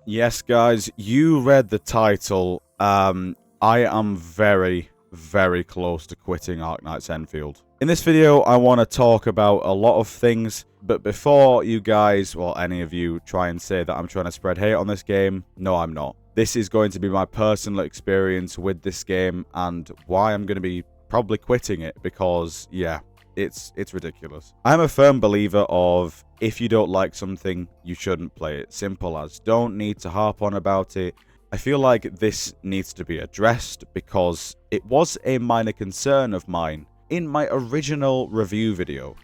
Yes, guys, you read the title. I am very, very close to quitting Arknights Endfield. In this video, I want to talk about a lot of things, but before you guys, well, any of you, try and say that I'm trying to spread hate on this game, no, I'm not. This is going to be my personal experience with this game and why I'm going to be probably quitting it because, yeah, it's ridiculous. I'm a firm believer of if you don't like something, you shouldn't play it. Simple as. Don't need to harp on about it. I feel like this needs to be addressed because it was a minor concern of mine in my original review video.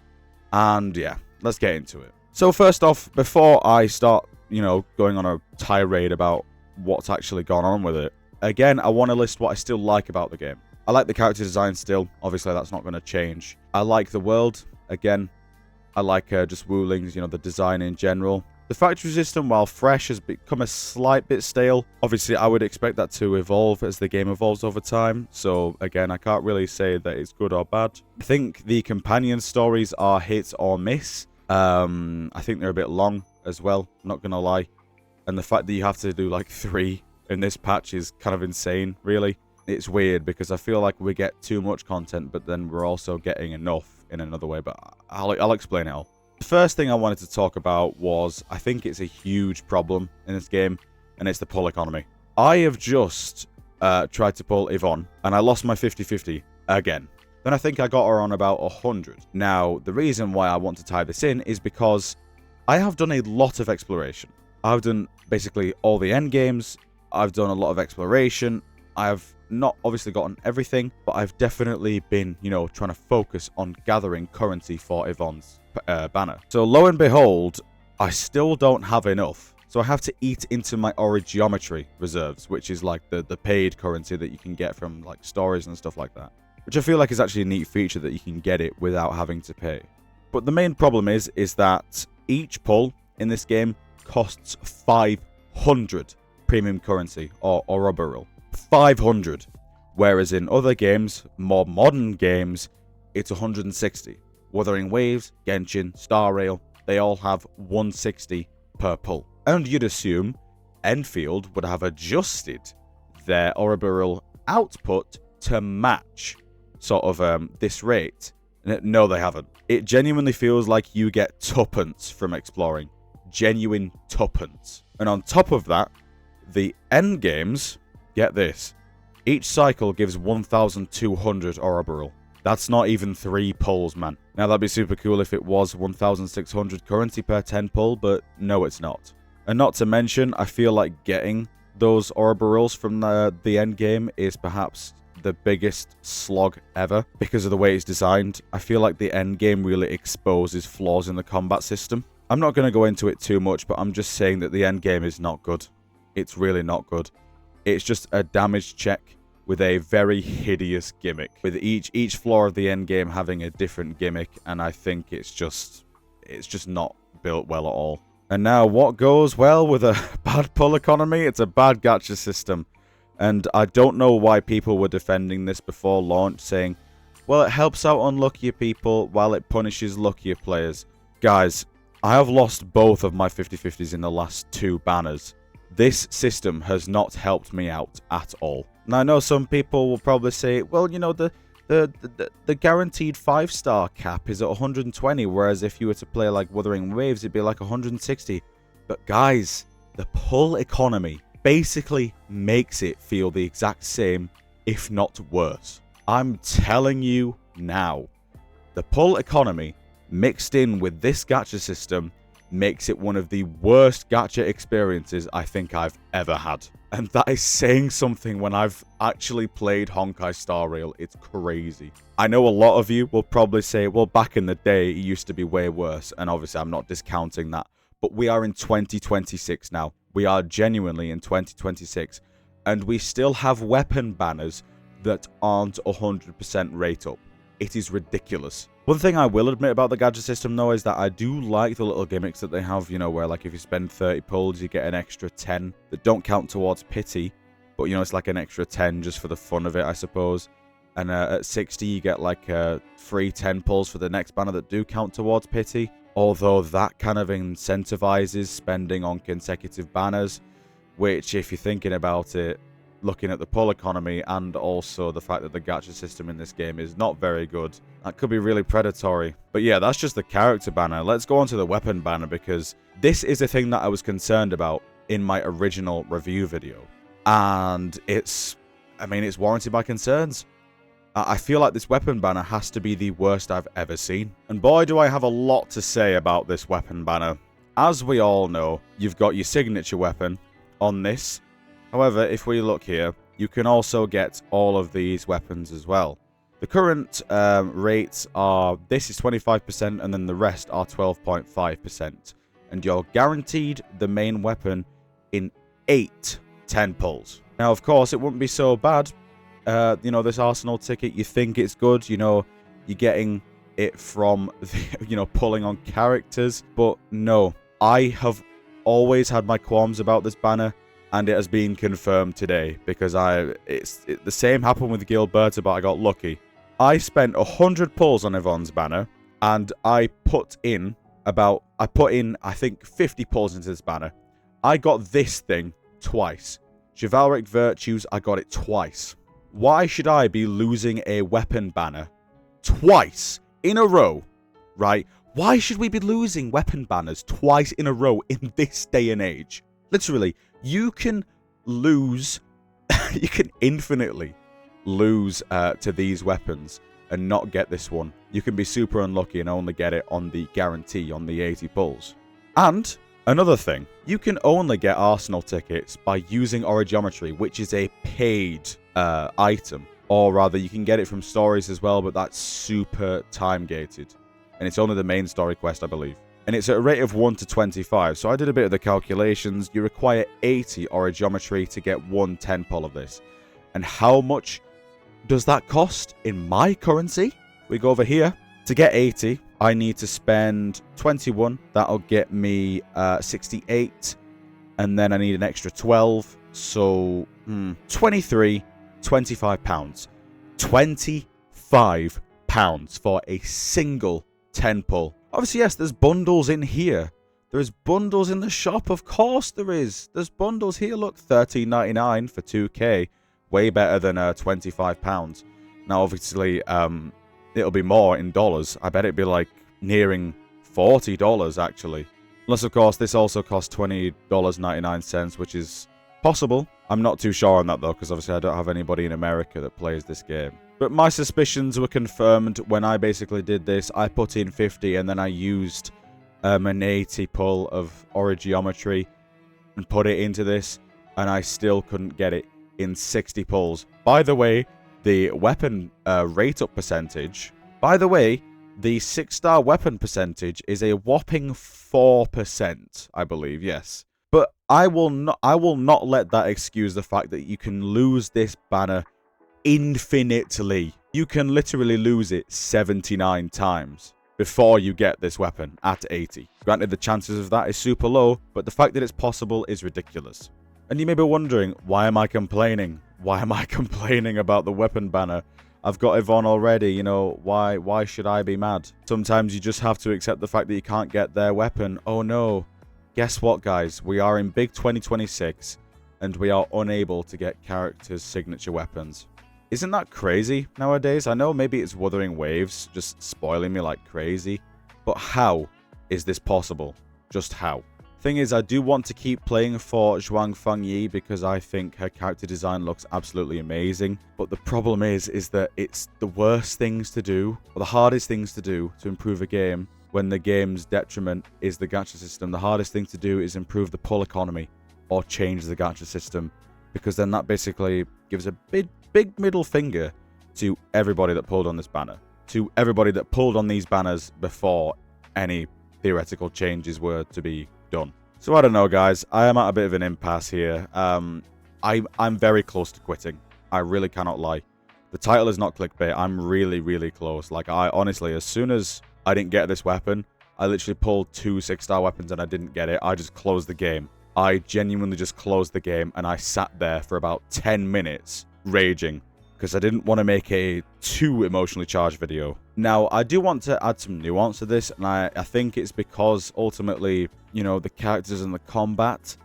And yeah, let's get into it. So first off, before I start, going on a tirade about what's actually gone on with it, again, I want to list what I still like about the game. I like the character design still. Obviously, that's not going to change. I like the world. Again, I like just Wuthering's, the design in general. The factory system, while fresh, has become a slight bit stale. Obviously, I would expect that to evolve as the game evolves over time. So, again, I can't really say that it's good or bad. I think the companion stories are hit or miss. I think they're a bit long as well, not going to lie. And the fact that you have to do like 3 in this patch is kind of insane, really. It's weird because I feel like we get too much content, but then we're also getting enough in another way, but I'll explain it all. The first thing I wanted to talk about was, I think it's a huge problem in this game, and it's the pull economy. I have just tried to pull Yvonne, and I lost my 50-50 again. Then I think I got her on about 100. Now, the reason why I want to tie this in is because I have done a lot of exploration. I've done basically all the end games. I've done a lot of exploration. I've not obviously gotten everything, but I've definitely been, trying to focus on gathering currency for Yvonne's banner. So lo and behold, I still don't have enough. So I have to eat into my Origiometry reserves, which is like the paid currency that you can get from like stories and stuff like that. Which I feel like is actually a neat feature that you can get it without having to pay. But the main problem is that each pull in this game costs 500 premium currency or Ouroboros. 500, whereas in other games, more modern games, it's 160. Wuthering Waves, Genshin, Star Rail, they all have 160 per pull. And you'd assume Endfield would have adjusted their Ouroboros output to match sort of this rate. No, they haven't. It genuinely feels like you get tuppence from exploring. Genuine tuppence. And on top of that, the end games, get this, each cycle gives 1,200 Ouroboros. That's not even 3 pulls, man. Now, that'd be super cool if it was 1,600 currency per 10 pull, but no, it's not. And not to mention, I feel like getting those Ouroboros from the end game is perhaps the biggest slog ever because of the way it's designed. I feel like the end game really exposes flaws in the combat system. I'm not going to go into it too much, but I'm just saying that the end game is not good. It's really not good. It's just a damage check with a very hideous gimmick, with each floor of the end game having a different gimmick, and I think it's just not built well at all. And now, what goes well with a bad pull economy? It's a bad gacha system. And I don't know why people were defending this before launch, saying, well, it helps out unluckier people while it punishes luckier players. Guys, I have lost both of my 50-50s in the last 2 banners. This system has not helped me out at all. Now, I know some people will probably say, well, the guaranteed 5-star cap is at 120, whereas if you were to play like Wuthering Waves, it'd be like 160. But guys, the pull economy basically makes it feel the exact same, if not worse. I'm telling you now, the pull economy mixed in with this gacha system makes it one of the worst gacha experiences I think I've ever had. And that is saying something when I've actually played Honkai Star Rail. It's crazy. I know a lot of you will probably say, well, back in the day, it used to be way worse. And obviously, I'm not discounting that. But we are in 2026 now. We are genuinely in 2026. And we still have weapon banners that aren't 100% rate up. It is ridiculous. One thing I will admit about the gacha system, though, is that I do like the little gimmicks that they have, where, like, if you spend 30 pulls, you get an extra 10 that don't count towards pity, but, it's like an extra 10 just for the fun of it, I suppose. And at 60, you get, like, free 10 pulls for the next banner that do count towards pity, although that kind of incentivizes spending on consecutive banners. which, if you're thinking about it, looking at the pull economy and also the fact that the gacha system in this game is not very good, that could be really predatory. But yeah, that's just the character banner. Let's go on to the weapon banner, because this is the thing that I was concerned about in my original review video. And it's warranted my concerns. I feel like this weapon banner has to be the worst I've ever seen. And boy, do I have a lot to say about this weapon banner. As we all know, you've got your signature weapon on this. However, if we look here, you can also get all of these weapons as well. The current rates are, this is 25%, and then the rest are 12.5%. And you're guaranteed the main weapon in 8 10 pulls. Now, of course, it wouldn't be so bad. You know, this Arsenal ticket, you think it's good. You know, you're getting it from, pulling on characters. But no, I have always had my qualms about this banner. And it has been confirmed today, because the same happened with Gilberta, but I got lucky. I spent 100 pulls on Yvonne's banner, and I put in, I think, 50 pulls into this banner. I got this thing twice. Chivalric Virtues, I got it twice. Why should I be losing a weapon banner twice in a row, right? Why should we be losing weapon banners twice in a row in this day and age? Literally, you can lose, you can infinitely lose to these weapons and not get this one. You can be super unlucky and only get it on the guarantee on the 80 pulls. And another thing, you can only get Arsenal tickets by using Origiometry, which is a paid item. Or rather, you can get it from stories as well, but that's super time gated. And it's only the main story quest, I believe. And it's at a rate of 1 to 25. So I did a bit of the calculations. You require 80 Origiometry to get 1 10 pull of this. And how much does that cost in my currency? We go over here. To get 80, I need to spend 21. That'll get me 68. And then I need an extra 12. So 23, 25 pounds. 25 pounds for a single 10 pull. Obviously, yes, there's bundles in here. There's bundles in the shop. Of course there is. There's bundles here. Look, $13.99 for 2K. Way better than £25. Now, obviously, it'll be more in dollars. I bet it'd be like nearing $40, actually. Unless, of course, this also costs $20.99, which is possible. I'm not too sure on that, though, because obviously I don't have anybody in America that plays this game. But my suspicions were confirmed when I basically did this. I put in 50 and then I used an 80 pull of Origiometry and put it into this. And I still couldn't get it in 60 pulls. By the way, the weapon rate up percentage. By the way, the 6-star weapon percentage is a whopping 4%, I believe, yes. But I will not let that excuse the fact that you can lose this banner infinitely. You can literally lose it 79 times before you get this weapon at 80. Granted, the chances of that is super low, but the fact that it's possible is ridiculous. And you may be wondering, why am I complaining? Why am I complaining about the weapon banner? I've got Yvonne already, you know, why should I be mad? Sometimes you just have to accept the fact that you can't get their weapon. Oh no. Guess what, guys? We are in big 2026, and we are unable to get characters' signature weapons. Isn't that crazy nowadays? I know maybe it's Wuthering Waves just spoiling me like crazy, but how is this possible? Just how? Thing is, I do want to keep playing for Zhuang Fengyi because I think her character design looks absolutely amazing. But the problem is that it's the worst things to do, or the hardest things to do to improve a game when the game's detriment is the gacha system. The hardest thing to do is improve the pull economy or change the gacha system, because then that basically gives a big middle finger to everybody that pulled on this banner, to everybody that pulled on these banners before any theoretical changes were to be done. So I don't know, guys. I am at a bit of an impasse here. I'm very close to quitting. I really cannot lie. The title is not clickbait. I'm really close. Like, I honestly, as soon as I didn't get this weapon, I literally pulled 2 6-star weapons and I didn't get it. I just closed the game. I genuinely just closed the game and I sat there for about 10 minutes raging because I didn't want to make a too emotionally charged video. Now, I do want to add some nuance to this, and I think it's because ultimately, you know, the characters and the combat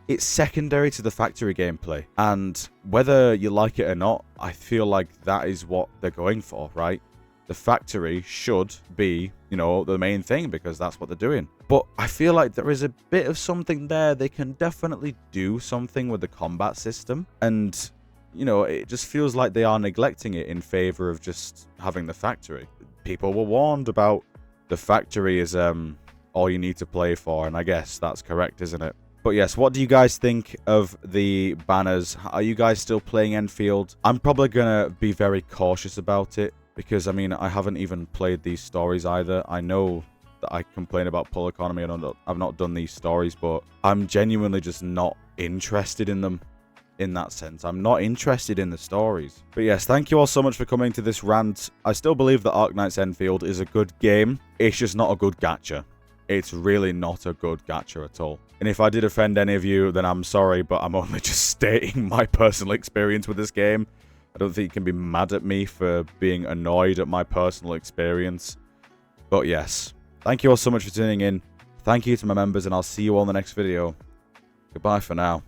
it's secondary to the factory gameplay. And whether you like it or not, I feel like that is what they're going for, right? The factory should be, you know, the main thing because that's what they're doing. But I feel like there is a bit of something there. They can definitely do something with the combat system. And, you know, it just feels like they are neglecting it in favor of just having the factory. People were warned about the factory is all you need to play for. And I guess that's correct, isn't it? But yes, what do you guys think of the banners? Are you guys still playing Endfield? I'm probably going to be very cautious about it. Because, I mean, I haven't even played these stories either. I know that I complain about pull economy and I've not done these stories, but I'm genuinely just not interested in them in that sense. I'm not interested in the stories. But yes, thank you all so much for coming to this rant. I still believe that Arknights Endfield is a good game. It's just not a good gacha. It's really not a good gacha at all. And if I did offend any of you, then I'm sorry, but I'm only just stating my personal experience with this game. I don't think you can be mad at me for being annoyed at my personal experience. But yes, thank you all so much for tuning in. Thank you to my members, and I'll see you all in the next video. Goodbye for now.